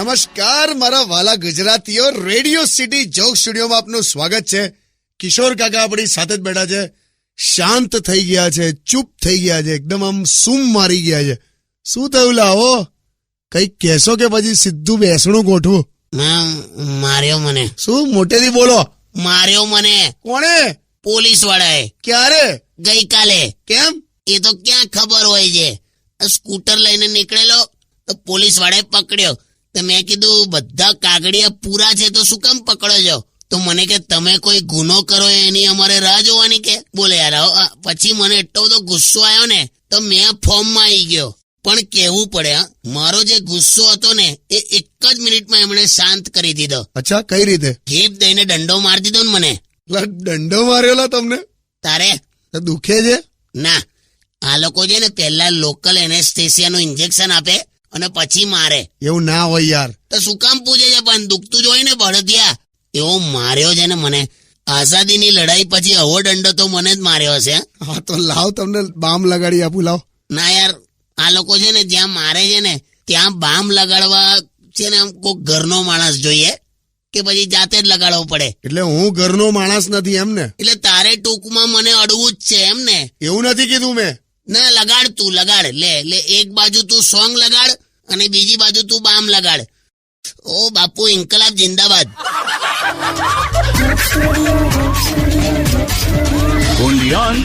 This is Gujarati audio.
નમસ્કાર મારા વાલા ગુજરાતીઓ, રેડિયો સિટી જોક સ્ટુડિયોમાં આપનું સ્વાગત છે. કિશોર કાકા આપણી સાથે જ બેઠા છે. શાંત થઈ ગયા છે, ચૂપ થઈ ગયા છે, એકદમ આમ સૂમ મારી ગયા છે. શું થયું લાવો? કઈક કહેશો કે પછી સીધું બેસણું ગોઠવું? માર્યો મને. શું? મોટેથી બોલો. માર્યો મને. કોણે? પોલીસ વાળાએ. ક્યારે? ગઈકાલે. કેમ? એ તો ક્યાં ખબર હોય છે. સ્કૂટર લઈને નીકળેલો તો પોલીસ વાળાએ પકડ્યો. તો મેં કીધું બધા કાગળિયા પૂરા છે તો શું કામ પકડો છો? તો મને કે તમે કોઈ ગુનો કરો એની અમારે રાહ જોવાની કે. બોલે યાર. પછી મને એટલો બધો ગુસ્સો આવ્યો ને તો મેં ફોર્મમાં આવી ગયો. પણ કેવું પડે, મારો જે ગુસ્સો હતો ને એ એક જ મિનિટમાં એમણે શાંત કરી દીધો. અચ્છા, કઈ રીતે? જીભ દઈને દંડો મારી દીધો ને મને. દંડો માર્યો તમને? તારે દુખે છે? ના, આ લોકો છે ને પહેલા લોકલ એનેસ્થેસિયાનું ઇન્જેક્શન આપે અને પછી મારે. એવું ના હોય યાર. તો શું કામ પૂછે છે? પણ દુખતું જ હોય ને બળદિયા. એવો માર્યો છે ને મને. આઝાદીની લડાઈ પછી આવો દંડો તો મને જ માર્યો હશે. હા તો લાવ, તમને બામ લગાડી આપું. લાવ. ના યાર, આ લોકો છે ને જ્યાં મારે છે ને ત્યાં બામ લગાડવા છે ને કોઈક ઘરનો માણસ જોઈએ કે પછી જાતે જ લગાડવો પડે. એટલે હું ઘરનો માણસ નથી એમ ને? એટલે તારે ટૂંકમાં મને અડવું જ છે એમ ને? એવું નથી કીધું મેં. ના, લગાડ તું, લગાડ. લે એક બાજુ તું સોંગ લગાડ અને બીજી બાજુ તું બામ લગાડ. ઓ બાપુ, ઇન્કલાબ જિંદાબાદ. Only on